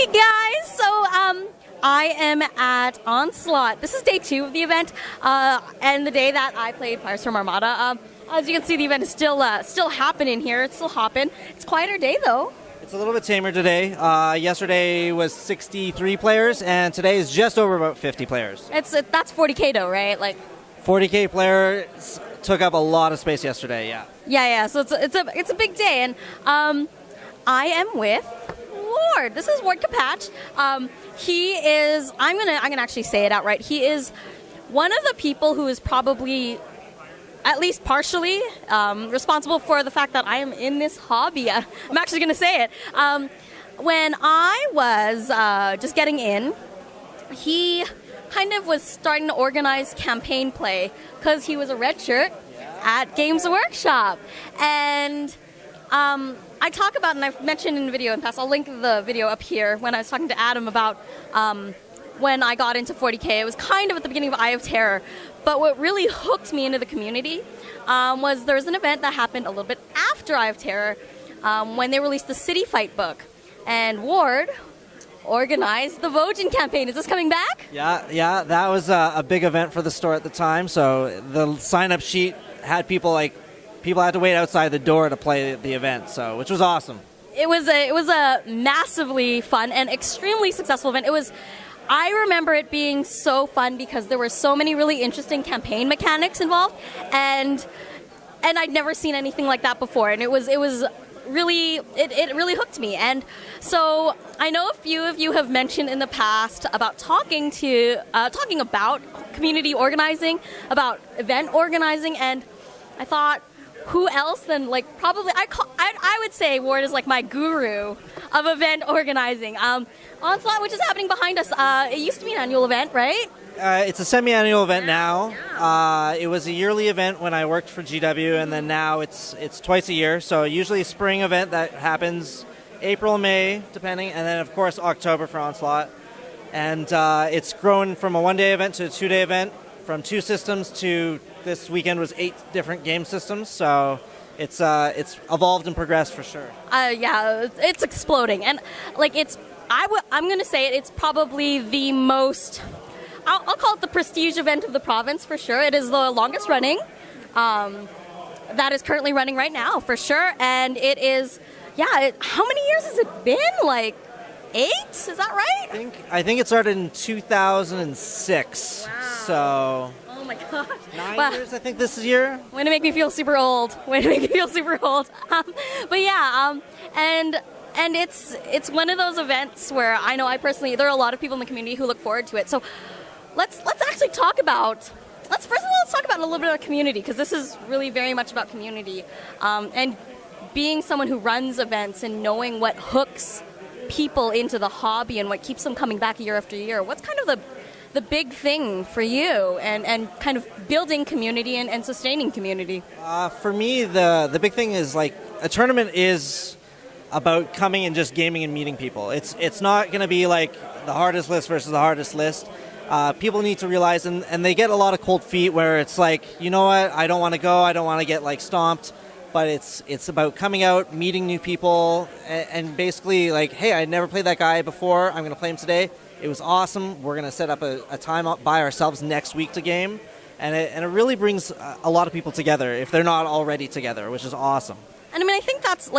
Hey guys, so I am at Onslaught. This is day 2 of the event, and the day that I played Firestorm Armada. As you can see, the event is still happening here. It's still hopping. It's a quieter day though. It's a little bit tamer today. Yesterday was 63 players, and today is just over about 50 players. That's 40K though, right? Like 40K players took up a lot of space yesterday. Yeah. Yeah. So it's a big day, and I am with Ward. This is Ward Kapach. He is. I'm gonna actually say it outright. He is one of the people who is probably, at least partially, responsible for the fact that I am in this hobby. I'm actually going to say it. When I was just getting in, he kind of was starting to organize campaign play because he was a red shirt at Games Workshop. And I talk about, and I've mentioned in the video in the past, I'll link the video up here, when I was talking to Adam about when I got into 40K. It was kind of at the beginning of Eye of Terror. But what really hooked me into the community was there was an event that happened a little bit after Eye of Terror when they released the City Fight book. And Ward organized the Vojin campaign. Is this coming back? Yeah, that was a big event for the store at the time. So the sign-up sheet had people had to wait outside the door to play the event, so which was awesome. It was a massively fun and extremely successful event. I remember it being so fun because there were so many really interesting campaign mechanics involved, and I'd never seen anything like that before, and it really hooked me. And so I know a few of you have mentioned in the past about talking about community organizing, about event organizing, and I thought, who else than probably I would say Ward is like my guru of event organizing. Onslaught, which is happening behind us, it used to be an annual event, right? It's a semi-annual event now. It was a yearly event when I worked for GW, and then now it's twice a year. So usually a spring event that happens April, May, depending, and then of course October for Onslaught. And it's grown from a one-day event to a two-day event, from 2 systems to this weekend was 8 different game systems. So it's evolved and progressed for sure. Yeah, it's exploding, and I'm going to say it's probably the most, I'll call it the prestige event of the province for sure. It is the longest running, that is currently running right now for sure, and it is, how many years has it been? 8? Is that right? I think it started in 2006. Wow. So. Oh my gosh. 9 years, I think, this year. Way to make me feel super old. But yeah, and it's one of those events where I know there are a lot of people in the community who look forward to it. So let's actually talk about. Let's talk about a little bit about community, because this is really very much about community, and being someone who runs events and knowing what hooks people into the hobby and what keeps them coming back year after year. What's kind of the big thing for you, and kind of building community and sustaining community? For me, the big thing is a tournament is about coming and just gaming and meeting people. It's not going to be like the hardest list versus the hardest list. People need to realize, and they get a lot of cold feet where it's like, you know what, I don't want to go, I don't want to get stomped. But it's about coming out, meeting new people, and basically hey, I never played that guy before. I'm going to play him today. It was awesome. We're going to set up a time by ourselves next week to game, and it really brings a lot of people together if they're not already together, which is awesome. And I think that's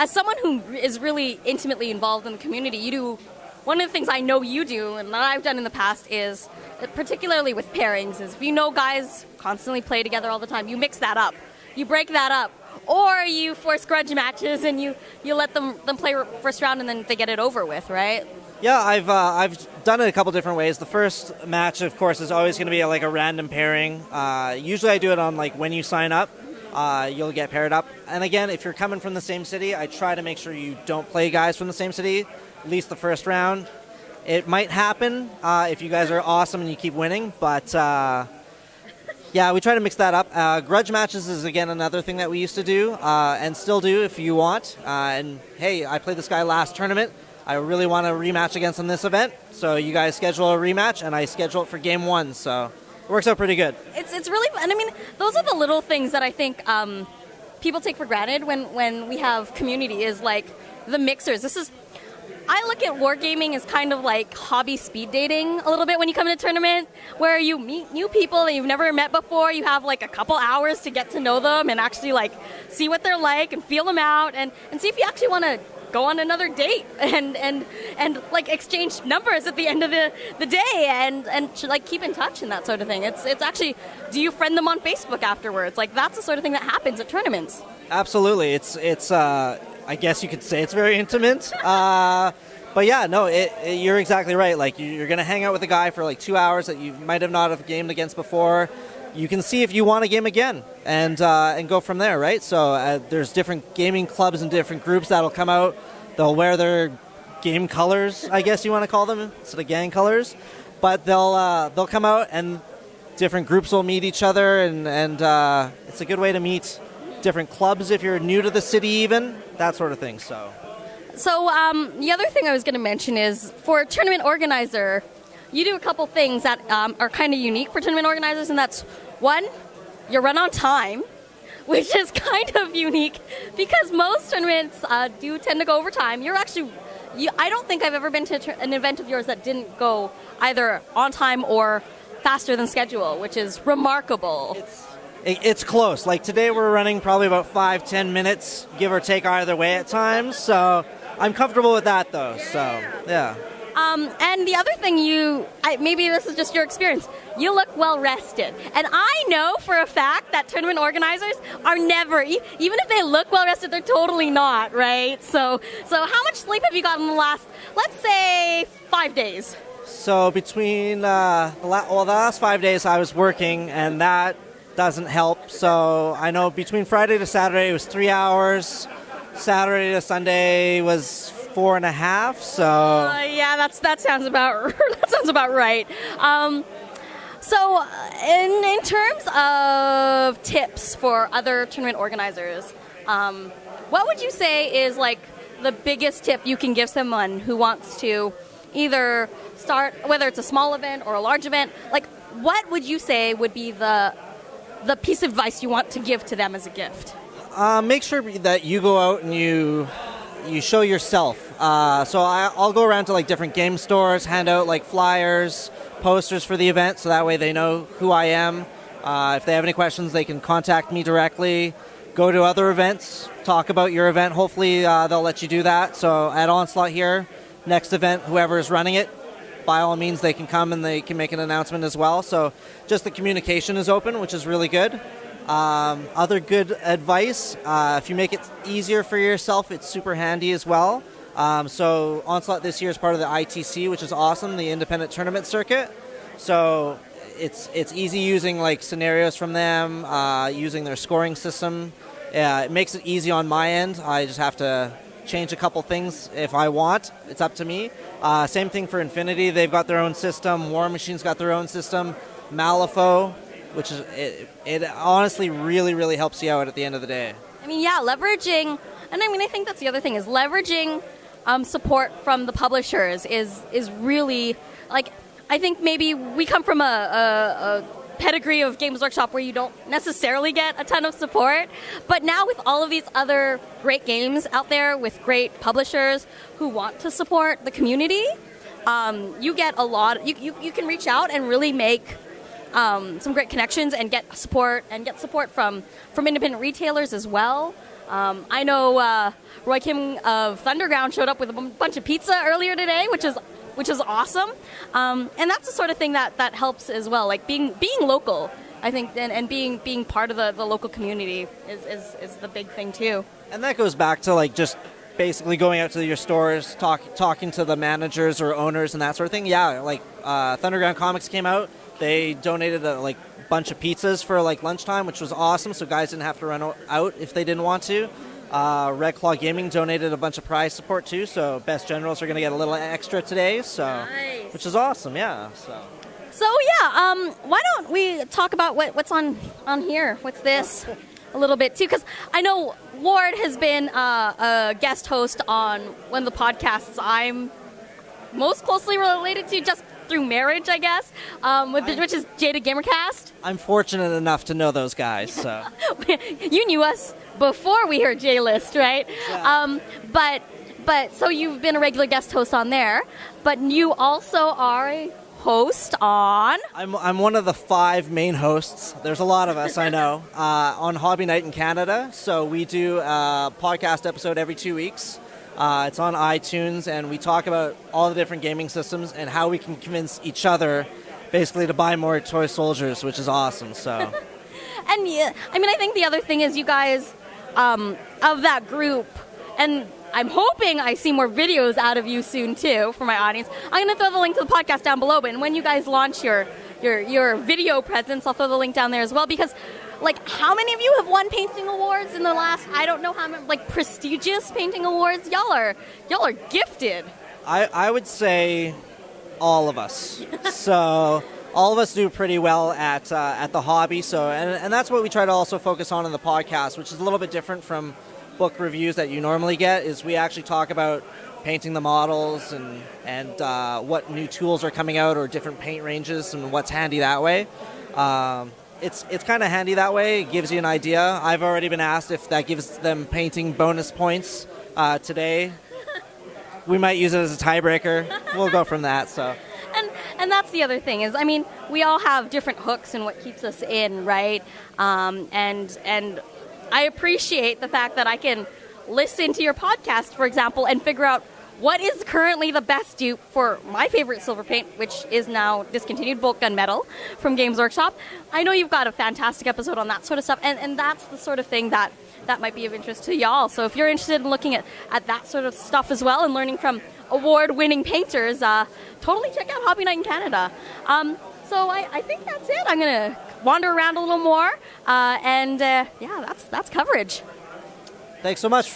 as someone who is really intimately involved in the community, you do one of the things I know you do, and that I've done in the past is, particularly with pairings, is if you know guys constantly play together all the time, you mix that up, you break that up. Or you force grudge matches and you let them play first round and then they get it over with, right? Yeah, I've done it a couple different ways. The first match, of course, is always going to be a random pairing. Usually I do it on when you sign up, you'll get paired up. And again, if you're coming from the same city, I try to make sure you don't play guys from the same city, at least the first round. It might happen if you guys are awesome and you keep winning, but yeah, we try to mix that up. Grudge matches is, again, another thing that we used to do and still do if you want. And, hey, I played this guy last tournament. I really want a rematch against him this event. So you guys schedule a rematch, and I schedule it for game 1. So it works out pretty good. It's really fun. And, those are the little things that I think people take for granted when we have community, is the mixers. I look at wargaming as kind of like hobby speed dating a little bit when you come to a tournament, where you meet new people that you've never met before. You have like a couple hours to get to know them and actually like see what they're like and feel them out and see if you actually want to go on another date and like exchange numbers at the end of the day and like keep in touch and that sort of thing. It's actually, do you friend them on Facebook afterwards? Like that's the sort of thing that happens at tournaments. Absolutely. It's I guess you could say it's very intimate. But yeah, no, you're exactly right. Like you're going to hang out with a guy for like 2 hours that you might have not have gamed against before. You can see if you want to game again and go from there, right? So there's different gaming clubs and different groups that'll come out. They'll wear their game colors, I guess you want to call them, instead of gang colors. But they'll come out and different groups will meet each other, and it's a good way to meet different clubs if you're new to the city, even that sort of thing. So the other thing I was going to mention is for a tournament organizer, you do a couple things that are kind of unique for tournament organizers, and that's one, you run on time, which is kind of unique because most tournaments do tend to go over time. I don't think I've ever been to an event of yours that didn't go either on time or faster than schedule, which is remarkable. It's close. Like today we're running probably about 5-10 minutes, give or take either way at times. So I'm comfortable with that though. So yeah. And the other thing maybe this is just your experience, you look well rested. And I know for a fact that tournament organizers are never, even if they look well rested, they're totally not, right? So how much sleep have you gotten in the last, let's say, 5 days? So between the last 5 days I was working, and that doesn't help. So I know between Friday to Saturday it was 3 hours. Saturday to Sunday was 4.5. So yeah, that sounds about right. So in terms of tips for other tournament organizers, what would you say is like the biggest tip you can give someone who wants to either start, whether it's a small event or a large event? Like, what would you say would be the piece of advice you want to give to them as a gift? Make sure that you go out and you show yourself. So I'll go around to like different game stores, hand out like flyers, posters for the event, so that way they know who I am. If they have any questions, they can contact me directly. Go to other events, talk about your event. Hopefully they'll let you do that. So at Onslaught here, next event, whoever is running it, by all means they can come and they can make an announcement as well. So just the communication is open, which is really good. Other good advice, if you make it easier for yourself, it's super handy as well. So Onslaught this year is part of the ITC, which is awesome, the independent tournament circuit. So it's easy using like scenarios from them, using their scoring system. It makes it easy on my end. I just have to change a couple things if I want. It's up to me. Same thing for Infinity. They've got their own system. War Machine's got their own system. Malifaux, which is it honestly really, really helps you out at the end of the day. I mean, yeah, leveraging, and I mean, I think that's the other thing is leveraging support from the publishers is really, like, I think maybe we come from a pedigree of Games Workshop where you don't necessarily get a ton of support, but now with all of these other great games out there with great publishers who want to support the community, you get a lot, you can reach out and really make some great connections and get support from independent retailers as well. I know Roy Kim of Thunderground showed up with a bunch of pizza earlier today, which is awesome. And that's the sort of thing that helps as well. Like being local, I think, and being part of the local community is the big thing too. And that goes back to like just basically going out to your stores, talking to the managers or owners and that sort of thing. Yeah, like Thunderground Comics came out. They donated a bunch of pizzas for like lunchtime, which was awesome. So guys didn't have to run out if they didn't want to. Red Claw Gaming donated a bunch of prize support too. So Best Generals are going to get a little extra today. So, nice. Which is awesome. Yeah. So yeah. Why don't we talk about what's on here? What's this? A little bit too, because I know Ward has been a guest host on one of the podcasts I'm most closely related to, just through marriage, I guess, which is Jada Gamercast. I'm fortunate enough to know those guys. So you knew us before we heard J-List, right? Yeah. But But so you've been a regular guest host on there, but you also are a host on... I'm one of the 5 main hosts. There's a lot of us, I know, on Hobby Night in Canada. So we do a podcast episode every 2 weeks. It's on iTunes, and we talk about all the different gaming systems and how we can convince each other basically to buy more toy soldiers, which is awesome. So, and yeah, I mean, I think the other thing is you guys of that group, and I'm hoping I see more videos out of you soon too for my audience. I'm going to throw the link to the podcast down below, but when you guys launch your video presence, I'll throw the link down there as well, because like, how many of you have won painting awards in the last, I don't know how many, like, prestigious painting awards? Y'all are gifted. I would say all of us. So all of us do pretty well at the hobby. So and that's what we try to also focus on in the podcast, which is a little bit different from book reviews that you normally get. Is we actually talk about painting the models and what new tools are coming out or different paint ranges and what's handy that way. It's kind of handy that way. It gives you an idea. I've already been asked if that gives them painting bonus points today. We might use it as a tiebreaker. We'll go from that. So, and that's the other thing is, I mean, we all have different hooks and what keeps us in, right? And I appreciate the fact that I can listen to your podcast, for example, and figure out what is currently the best dupe for my favorite silver paint, which is now discontinued, Bulk Gunmetal from Games Workshop. I know you've got a fantastic episode on that sort of stuff, and that's the sort of thing that might be of interest to y'all. So if you're interested in looking at that sort of stuff as well and learning from award-winning painters, totally check out Hobby Night in Canada. So I think that's it. I'm going to wander around a little more, and yeah, that's coverage. Thanks so much.